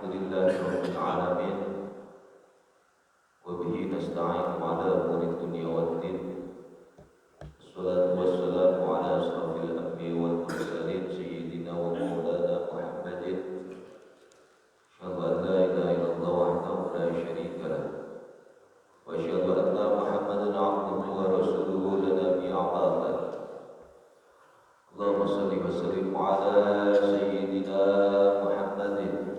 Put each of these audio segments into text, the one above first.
Alhamdulillahirabbil alamin wa bihi nasta'inu ala umuri dunya waddin. Wassalatu wassalamu ala asrofil anbiya'i wal mursalin sayyidina wa maulana Muhammadin. Asyhadu an la ilaha illallah wahdahu la syarika lah wa asyhadu anna Muhammadan 'abduhu wa rasuluhu la nabiyya ba'da. Allahumma shalli wa sallim ala sayyidina Muhammadin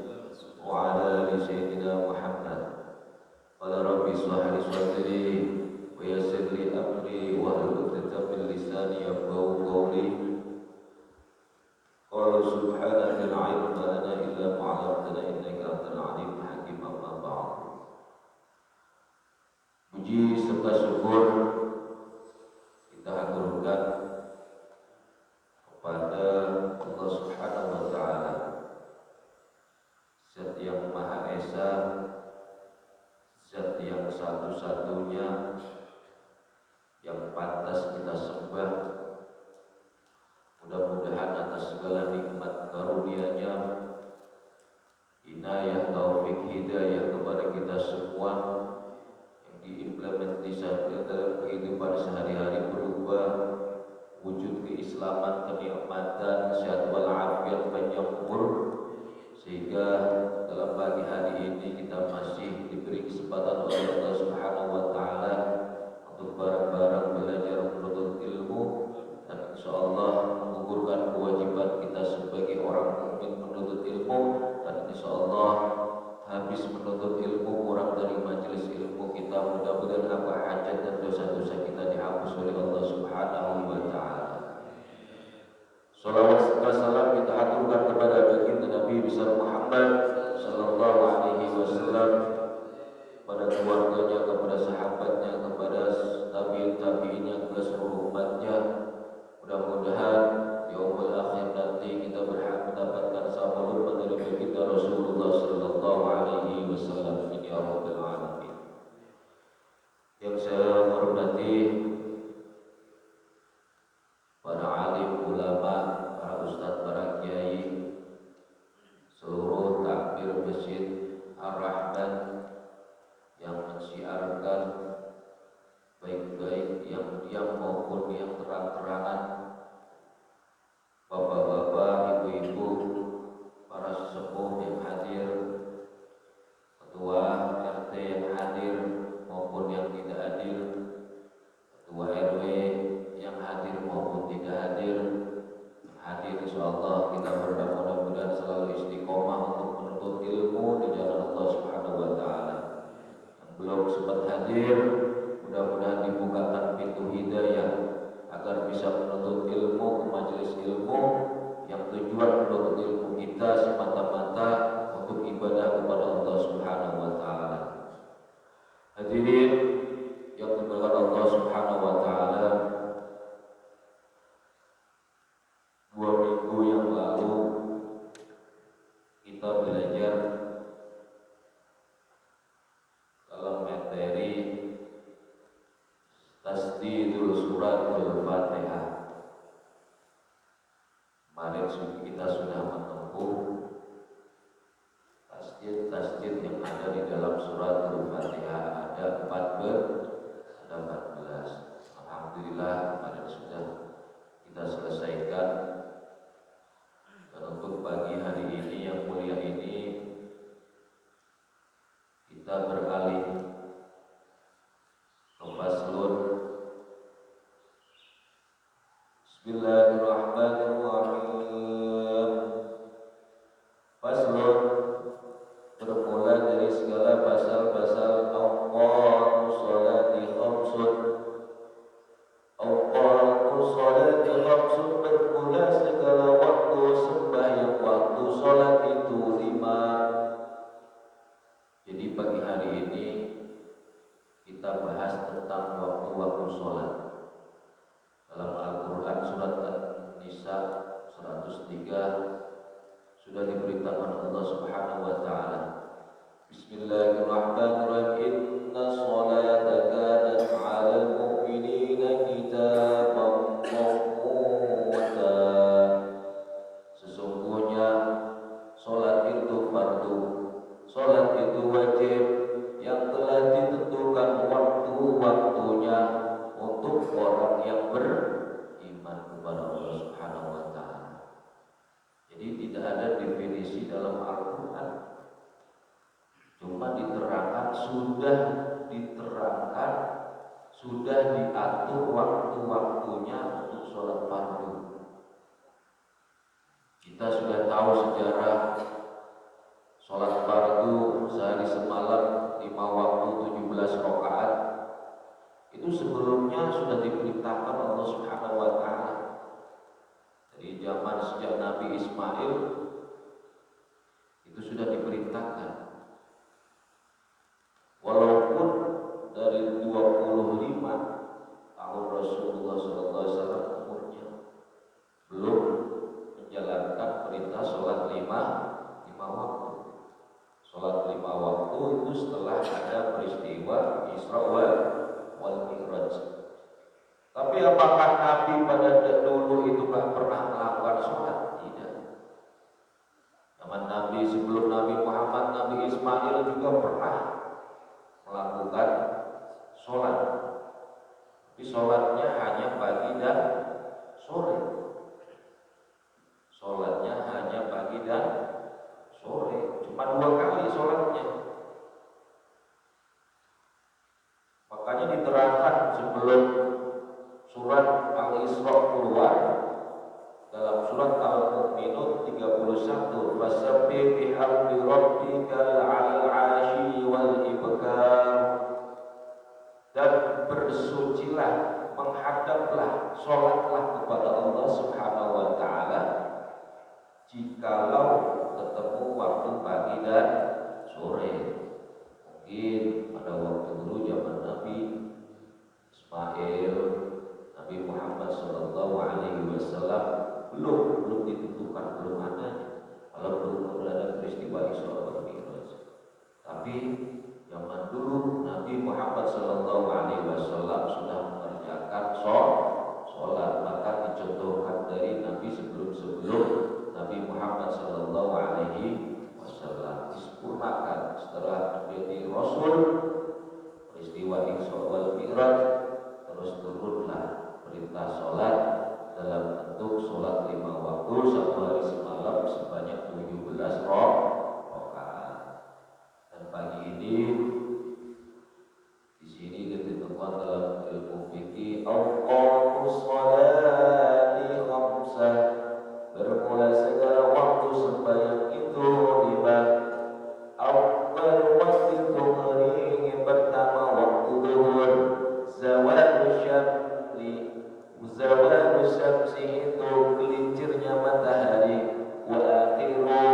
wa ala ali sayyidina Muhammad. Qala rabbi shrah li sadri wa yassir li amri wahlul 'uqdatam min lisani yafqahu qawli. Qala subhanaka la ilma lana illa ma 'allamtana innaka antal 'alimul hakim. Amma ba'd. Puji serta syukur kita haturkan kepada Allah Subhanahu wa taala, Zat yang Maha Esa, Zat yang satu-satunya yang pantas kita sembah. Mudah-mudahan atas segala nikmat karunia-Nya, inayah, taufik, hidayah kepada kita semua yang diimplementasikan dalam kehidupan sehari-hari berupa wujud keislaman, kenikmatan, sehat walafiat panjang umur, sehingga dalam pagi hari ini kita masih diberi kesempatan oleh Allah Subhanahu wa taala untuk bareng-bareng belajar menuntut ilmu, dan insyaallah menggugurkan kewajiban kita sebagai orang mukmin menuntut ilmu, dan insyaallah habis menuntut ilmu kurang dari majelis ilmu kita, mudah-mudahan apa hajat dan dosa-dosa kita dihapus oleh Allah Subhanahu wa taala. Salawat serta salam kita haturkan kepada baginda Nabi besar Muhammad sallallahu alaihi wasallam, kepada keluarganya, kepada sahabatnya, kepada tabi'in-tabi'innya, kepada seluruh umatnya. Mudah-mudahan di yaumul akhir nanti kita berhak mendapatkan sahabat dari baginda Rasulullah sallallahu alaihi wasallam. Amin ya rabbal alamin. Yang saya hormati para alim ulama, para ustadz, para kiai, seluruh takbir Masjid Ar-Rahman yang mensiarkan baik-baik yang diam maupun yang terang-terangan, bapak-bapak, ibu-ibu, para sesepuh yang hadir, ketua RT yang hadir maupun yang tidak hadir, ketua RW yang hadir maupun tidak hadir. Yang hadir insyaallah kita berdoa mudah-mudahan selalu istiqomah untuk menuntut ilmu di jalan Allah Subhanahu wa taala. Yang belum sempat hadir, mudah-mudahan dibukakan pintu hidayah agar bisa menuntut ilmu ke majelis ilmu yang tujuan menuntut ilmu kita semata-mata untuk ibadah kepada Allah Subhanahu wa taala. Hadirin yang dimuliakan Allah Subhanahu wa taala, 2 minggu yang lalu kita belajar dalam materi tasdidul suratul Fatihah. Kemarin kita sudah menempuh tasdid yang ada di dalam suratul Fatihah. Ada 14. Alhamdulillah kemarin sudah kita selesaikan. Dan untuk pagi hari ini yang mulia ini kita beralih ke faslun. Bismillahirrahmanirrahim. Faslun bermula dari segala pasal-pasal awqatu sholati khamsun. Awqatu sholati khamsun bermula segala waktu sembahyang, waktu sholat itu 5. Jadi pagi hari ini kita bahas tentang waktu-waktu sholat. Dalam Al-Quran surat An-Nisa 103 sudah diberitakan Allah Subhanahu wa taala, Bismillahirrahmanirrahim, inna sholata kanat 'alal mu'minina kitaban mawquta. Sesungguhnya sholat itu fardu dalam Al-Quran. Cuma diterangkan, sudah diatur waktu-waktunya untuk sholat fardu. Kita sudah tahu sejarah sholat fardu sehari semalam 5 waktu 17 rakaat. Itu sebelumnya sudah diperintahkan Allah Subhanahu wa taala. Dari zaman sejak Nabi Ismail itu sudah diperintahkan. Walaupun dari 25 tahun Rasulullah SAW umurnya belum menjalankan perintah sholat lima waktu. Sholat 5 waktu itu setelah ada peristiwa Isra wal Mi'raj. Tapi apakah Nabi pada dulu itu gak pernah melakukan sholat? Tidak. Zaman Nabi sebelum Nabi Muhammad, Nabi Ismail juga pernah melakukan sholat. Tapi sholatnya hanya pagi dan sore. Sholatnya hanya pagi dan sore. Cuma 2 kali sholatnya. Makanya diterangkan sebelum surat Al-Isra keluar, dalam surat Al-Mu'minun 31, fasabbih bihamdi rabbikal 'ashi wal ibkar, dan bersucilah, menghadaplah, sholatlah kepada Allah Subhanahu wa taala jikalau ketemu waktu pagi dan sore. Mungkin pada waktu dulu zaman Nabi Ismail, Nabi Muhammad sallallahu alaihi wasallam belum ditentukan, belum ada, kalau belum ada peristiwa Isra wal Mi'raj. Tapi zaman dulu Nabi Muhammad sallallahu alaihi wasallam sudah mengerjakan sholat, maka dicontohkan dari Nabi sebelum Nabi Muhammad sallallahu alaihi wasallam disempurnakan setelah menjadi Rasul. Peristiwa Isra wal Mi'raj, terus turunlah perintah sholat dalam bentuk sholat 5 waktu 1 hari semalam sebanyak 17 rakaat. Dan pagi ini di sini ditentukan dalam ilmu fikih awqatus sholati khamsah, bermula segala waktu sembahyang itu 5. Awal waktu dhuhri, yang pertama waktu zuhur, zawalu syamsi itu gelincirnya matahari, wa akhiru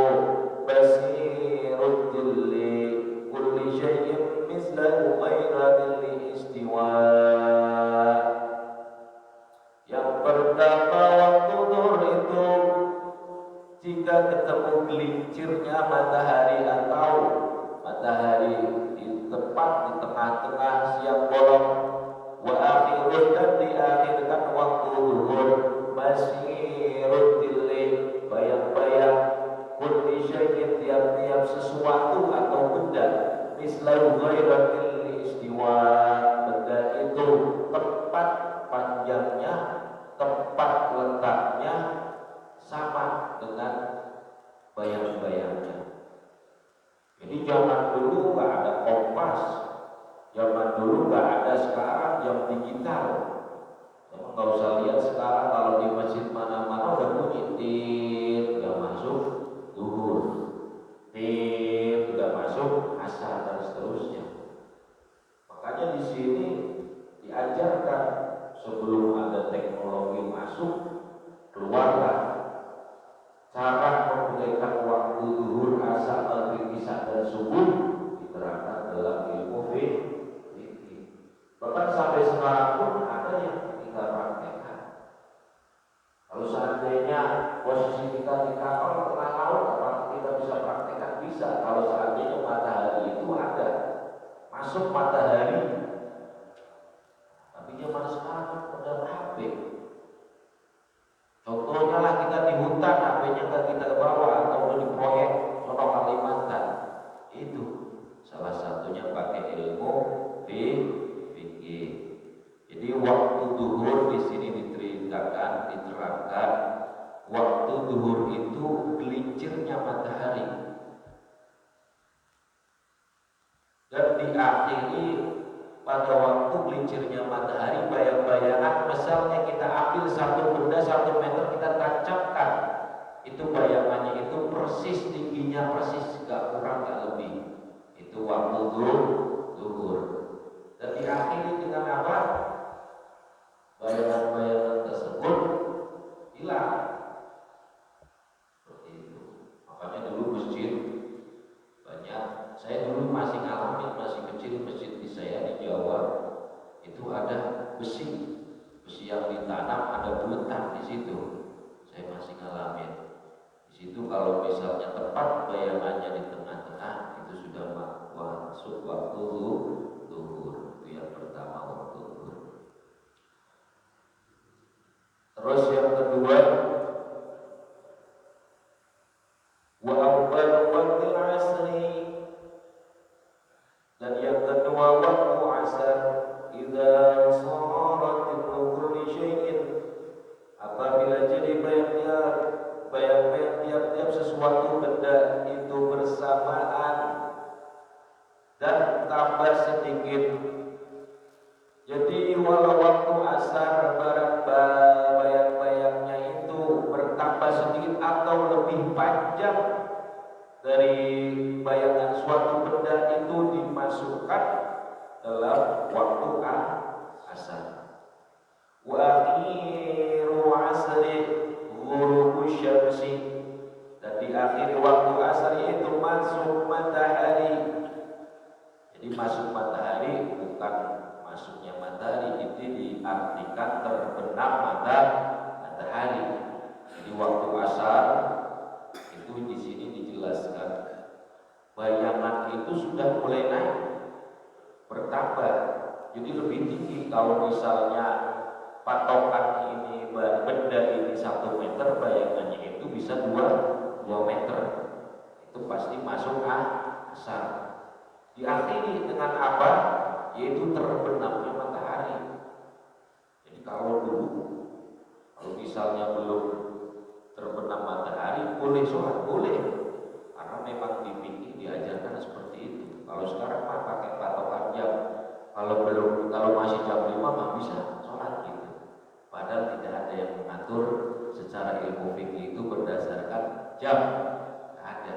basirud dhilli kulli syai'in mislahu ghayra dhilli istiwa. Yang pertama waktu zuhur itu jika ketemu gelincirnya matahari atau matahari tepat di tengah-tengah siang bolong. Wa akhirun, dan diakhirkan waktu zuhur, masirud dhilli, bayang-bayang kulli syai'in, tiap-tiap sesuatu atau benda, mislahu ghairu dhilli istiwa, benda itu tempat panjangnya, tempat letaknya sama dengan bayang-bayangnya. Jadi zaman dulu nggak ada kompas, zaman dulu nggak ada sekarang jam digital. Emang nggak usah lihat sekarang kalau di masjid mana-mana udah bunyi tit, udah masuk zuhur, tit, udah masuk asar, dan seterusnya. Makanya di sini diajarkan sebelum ada teknologi masuk, keluarlah cara menggunakan waktu zuhur, asar, maghrib, isya, dan subuh, diterangkan dalam ilmu fikih. Bahkan sampai sekarang pun ada yang kita praktekkan. Kalau seandainya posisi kita di kapal tengah laut, apakah kita bisa praktekkan? Bisa. Kalau seandainya matahari itu ada, masuk matahari. Tapi zaman sekarang kan pada HP. Contohnya lah kita di hutan, HP-nya nggak kita bawa, atau di proyek sono Kalimantan. Itu salah satunya pakai ilmu fikih. Jadi waktu zuhur di sini diterangkan waktu zuhur itu diakhiri pada waktu gelincirnya matahari. Bayang-bayangan, misalnya kita ambil satu benda 1 meter, kita tancapkan, itu bayangannya itu persis tingginya, persis, gak kurang gak lebih. Itu waktu zuhur. Dan diakhiri dengan apa? Bayangan-bayangan tersebut hilang. Seperti itu. Makanya dulu masjid banyak. Saya dulu masih ngalamin, masih kecil, masjid di saya di Jawa itu ada besi yang ditanam, ada buletan di situ. Saya masih ngalamin. Di situ kalau misalnya tepat bayangannya di tengah-tengah, itu sudah masuk waktu zuhur. Itu yang pertama, waktu zuhur. Terus yang kedua, wa awwal waqtil asri, dan yang kedua waktu asar, idza sarat kulli syai'in, apabila jadi bayang-bayang tiap-tiap sesuatu benda itu bersamaan dan tambah sedikit. Jadi walau waktu asar barang bayang-bayangnya itu bertambah sedikit atau lebih panjang dari bayangan suatu benda, itu dimasukkan dalam waktu asar. Wa akhiru asri ghurubu syamsi, dan di akhir waktu asar itu masuk matahari. Jadi masuk matahari bukan masuknya matahari, itu diartikan terbenam matahari. Jadi waktu asar itu di sini dijelaskan bayangan itu sudah mulai naik, bertambah, jadi lebih tinggi. Kalau misalnya patokan ini benda ini 1 meter, bayangannya itu bisa 2 meter. Itu pasti masuk asar. Diakhiri dengan apa? Yaitu terbenamnya matahari. Jadi kalau misalnya belum terbenam matahari, boleh sholat, boleh, karena memang di fikih diajarkan seperti itu. Kalau sekarang mah pakai patokan jam, kalau masih jam 5 mah bisa sholat gitu. Padahal tidak ada yang mengatur secara ilmu fikih itu berdasarkan jam, tidak ada.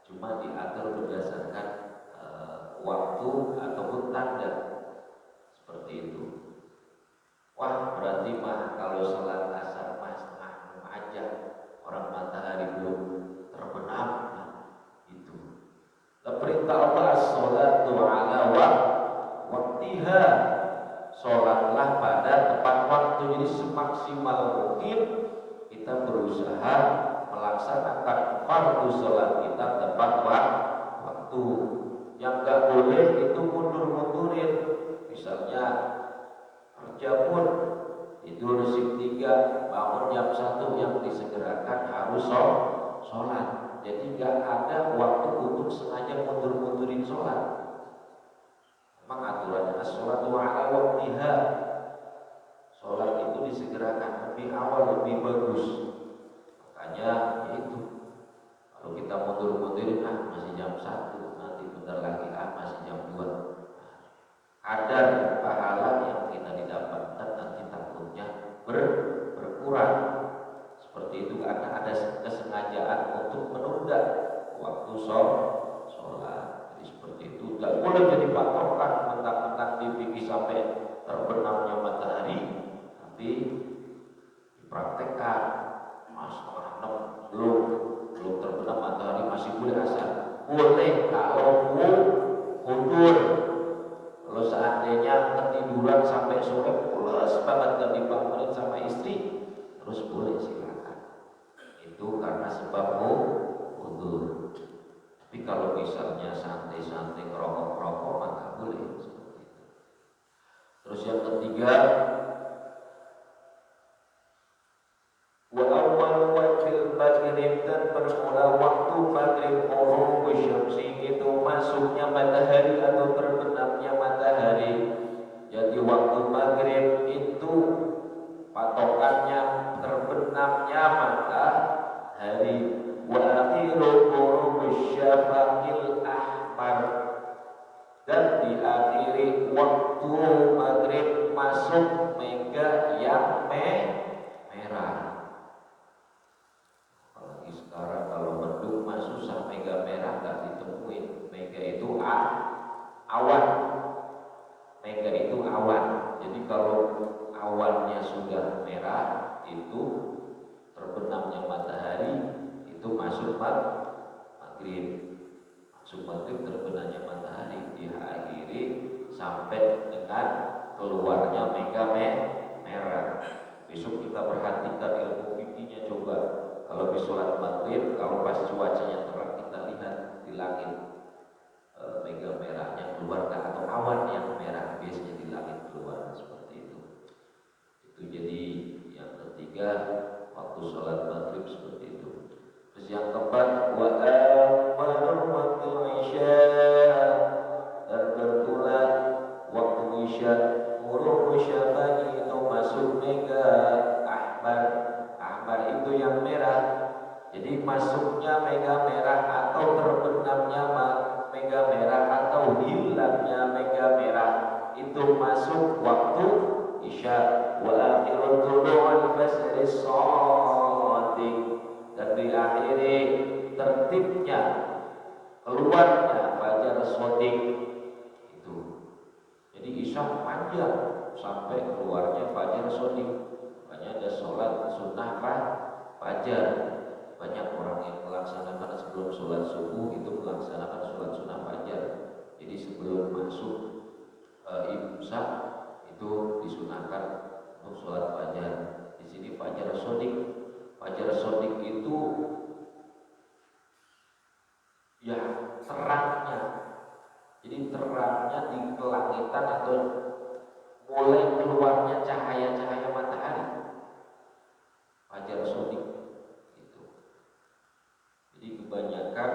Cuma diatur berdasarkan waktu ataupun tanda, seperti itu. Wah, berarti mah kalau sholat asar mah setengah 6 aja, orang matahari belum terbenam, itu. Perintah Allah as-sholatu ala waktiha, sholatlah pada tepat waktu. Jadi semaksimal mungkin kita berusaha melaksanakan fardu sholat kita tepat waktu. Yang gak boleh itu mundur-mundurin. Misalnya kerja pun tidur jam 3, bangun jam 1, yang disegerakan harus sholat. Jadi gak ada waktu untuk sengaja mundur-mundurin sholat. Memang aturannya as-sholatu ala waktiha, sholat itu disegerakan, lebih awal lebih bagus. Makanya itu, kalau kita mundur-mundurin, masih jam 1, nanti bentar lagi masih jam 2, kadar pahala yang kita didapatkan nanti takutnya berkurang. Seperti itu, karena ada kesengajaan untuk menunda waktu sholat. Jadi seperti itu, tidak boleh jadi patokan mentang-mentang di fikih sampai terbenamnya matahari, tapi dipraktekkan mas setengah 6 belum terbenam matahari masih boleh asar. Boleh kalau mundur. Kalau seandainya ketiduran sampai sore pulas banget gak dibangunin sama istri, terus boleh, silakan. Itu karena sebab mundur. Tapi kalau misalnya santai-santai ngerokok-ngerokok maka boleh seperti itu. Terus yang ketiga, wa awwal waqtil maghrib, dan bermula waktu maghrib ghurub syamsi, itu masuknya matahari atau terbenamnya matahari. Jadi waktu maghrib itu patokannya terbenamnya matahari. Wa akhiru ghurub syafaqil ahmar, dan diakhiri waktu maghrib masuk mega yang merah. Apalagi sekarang kalau mendung mah susah mega merah nggak ditemuin. Mega itu awan. Mega itu awan. Jadi kalau awannya sudah merah itu terbenamnya matahari itu masuk maghrib. Masuk maghrib terbenamnya matahari diakhiri sampai dengan keluarnya mega merah. Besok kita perhatikan ilmu fikihnya coba. Kalau di sholat maghrib, kalau pas cuacanya terang kita lihat di langit mega merahnya keluar atau awan yang merah biasanya di langit keluar seperti itu. Itu jadi yang ketiga waktu sholat maghrib seperti itu. Terus yang keempat wa amal waktu isya, dan kebetulan waktu isya huruf syafaqi itu masuk mega ahmar. Ahmar itu yang merah. Jadi masuknya mega merah atau terbenamnya mega merah atau hilangnya mega merah itu masuk waktu isya. Wa akhirul tulu'ul fasri shadiq, dan diakhiri tertibnya keluarnya fajar shadiq itu. Jadi isya panjang sampai keluarnya fajar shadiq. Makanya ada sholat sunnah fajar. Banyak orang yang melaksanakan sebelum sholat subuh itu melaksanakan sholat sunnah fajar. Jadi sebelum masuk imsak itu disunahkan untuk sholat fajar. Di sini fajar shadiq. Fajar shadiq itu ya terangnya. Jadi terangnya di kelangitan atau mulai keluarnya cahaya-cahaya matahari. Fajar shadiq. Jadi kebanyakan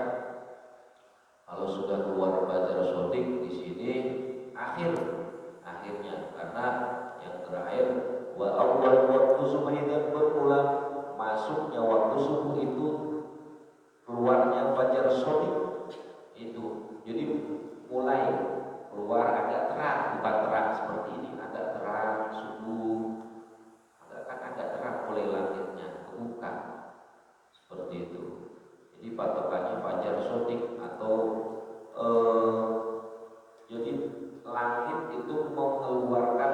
kalau sudah keluar fajar shadiq di sini akhirnya, karena yang terakhir wa awwal waktu subuh dan bermula masuknya waktu subuh itu keluarnya fajar shadiq itu. Jadi mulai keluar agak terang, bukan terang seperti ini, agak terang subuh, agak terang mulai langitnya kebuka seperti itu. Jadi patokannya fajar shadiq atau jadi langit itu mengeluarkan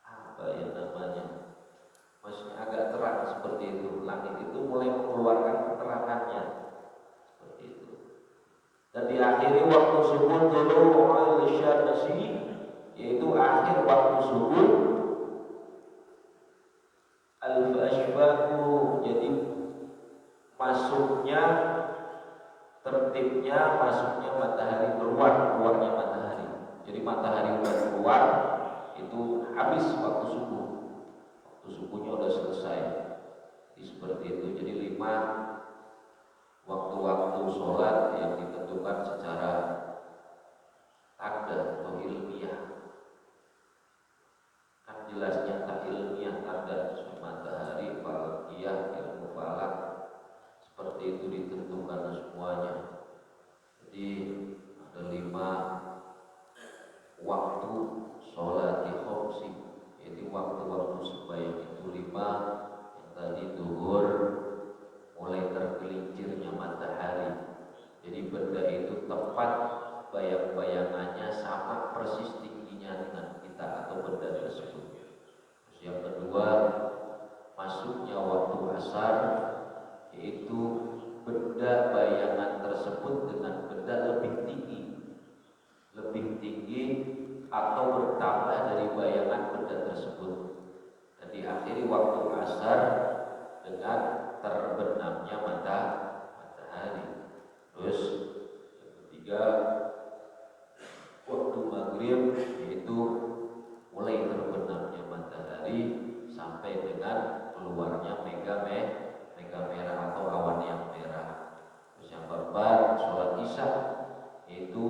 apa ya namanya, maksudnya agak terang seperti itu. Langit itu mulai mengeluarkan keterangannya seperti itu. Dan diakhiri waktu subuh tulu'ul syamsi, yaitu akhir waktu subuh al-ashfaqu, jadi masuknya tertibnya masuknya matahari keluarnya matahari. Jadi matahari udah keluar itu habis waktu subuh. Waktu subuhnya udah selesai. Jadi seperti itu. Jadi 5 waktu-waktu sholat yang ditentukan secara tanda atau ilmiah. Kan jelasnya tak ilmiah tanda sesuai matahari, falakiyah, ilmu falak seperti itu ditentukan semuanya. Jadi ada 5 waktu sholat khomsi, yaitu waktu-waktu sembahyang itu 5. Yang tadi zuhur mulai tergelincirnya matahari. Jadi benda itu tepat bayang-bayangannya sama persis tingginya dengan kita atau benda tersebut. Terus yang kedua masuknya waktu asar, yaitu benda bayangan tersebut dengan benda lebih tinggi atau bertambah dari bayangan benda tersebut. Dan diakhiri waktu asar dengan terbenamnya matahari. Terus yang ketiga waktu maghrib, yaitu mulai terbenamnya matahari sampai dengan keluarnya mega merah atau awan yang merah. Terus yang keempat sholat isya, yaitu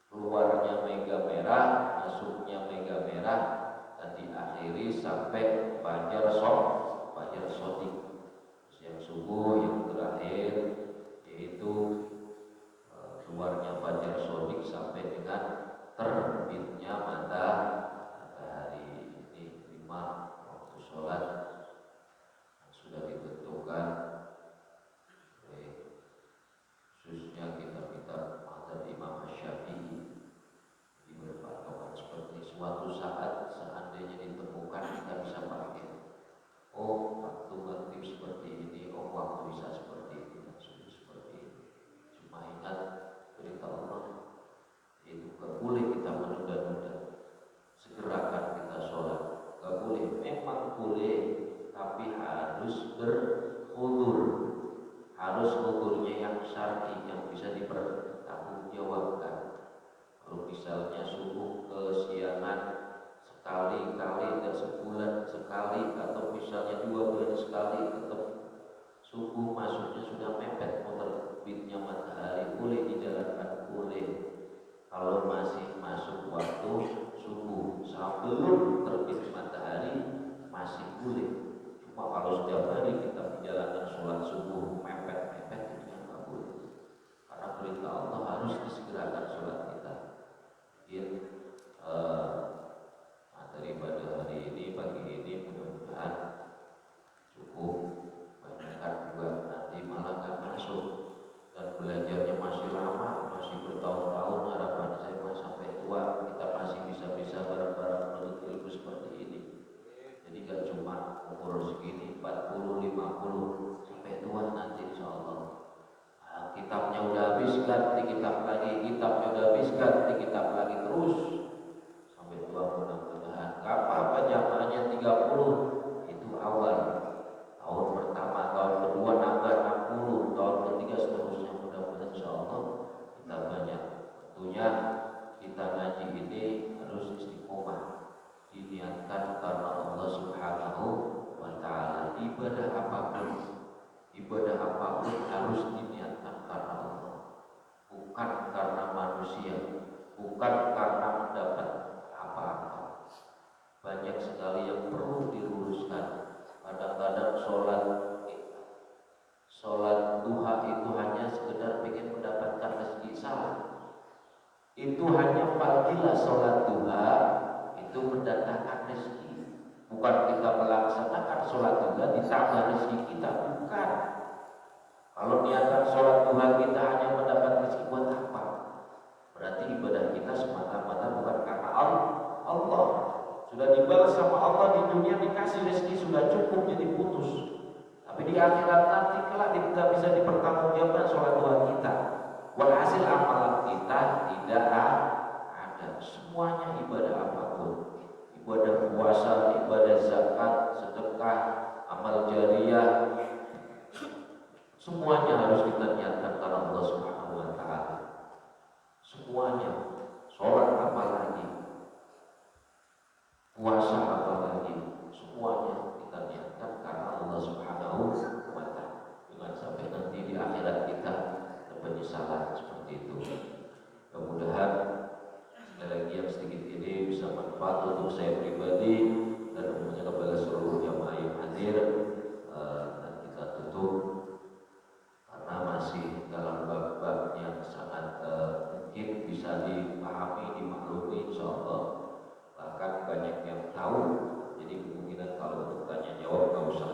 keluarnya mega merah, masuknya mega merah, dan diakhiri sampai fajar harus berhudur, harus hudurnya yang syar'i, yang bisa dipertanggungjawabkan. Kalau misalnya subuh kesiangan sekali-kali, dan sebulan sekali, atau misalnya 2 bulan sekali, tetap subuh masuknya sudah mepet mau terbitnya matahari, boleh dijalankan, boleh. Kalau masih masuk waktu subuh sebelum terbit matahari masih boleh. Cuma kalau setiap hari kita menjalankan sholat subuh mepet-mepet, itu yang nggak boleh. Karena perintah Allah harus disegerakan sholat kita. Mungkin materi pada hari ini, pagi ini, mudah-mudahan cukup. Banyakkan juga nanti malah nggak masuk, dan belajarnya masih lama, masih bertahun-tahun. Harapan saya sampai tua kita masih bisa bareng-bareng menuntut ilmu seperti ini. Jadi gak cuma umur segini 40, 50, sampai tua nanti insya Allah. Kitabnya udah habis, ganti kitab lagi, kitabnya udah habis, ganti kitab lagi, terus sampai tua. Mudah-mudahan apa jamaahnya 30 itu awal, tahun pertama, tahun kedua nambah 60, tahun ketiga seterusnya. Mudah-mudahan insya Allah kita banyak. Tentunya kita ngaji ini harus istiqomah, diniatkan karena Allah Subhanahu wa Ta'ala. Ibadah apapun harus diniatkan karena Allah, bukan karena manusia, bukan karena mendapat apa-apa. Banyak sekali yang perlu diluruskan. Kadang-kadang sholat duha itu hanya sekedar ingin mendapatkan rezeki, salah. Itu hanya fadilah sholat duha itu mendatangkan rezeki, bukan kita melaksanakan sholat duha ditambah rezeki kita, bukan. Kalau niatan sholat duha kita hanya mendapat rezeki, buat apa? Berarti ibadah kita semata-mata bukan karena Allah. Sudah dibalas sama Allah di dunia, dikasih rezeki sudah cukup, jadi putus. Tapi di akhirat nanti kelak kita bisa dipertanggungjawabkan sholat duha kita. Walhasil amalan kita tidak ada. Semuanya ibadah apapun, ibadah puasa, ibadah zakat, sedekah, amal jariyah, semuanya harus kita niatkan karena Allah Subhanahu wa Ta'ala. Semuanya. Sholat apalagi, puasa apalagi, semuanya kita niatkan karena Allah Subhanahu wa Ta'ala. Jangan sampai nanti di akhirat kita penyesalan seperti itu. Mudah-mudahan sekali lagi yang sedikit ini bisa manfaat untuk saya pribadi dan umumnya kepada seluruh jamaah yang hadir. Dan kita tutup karena masih dalam bab-bab yang sangat mungkin bisa dipahami, dimaklumi insyaallah. Bahkan banyak yang tahu, jadi kemungkinan kalau untuk tanya jawab nggak usah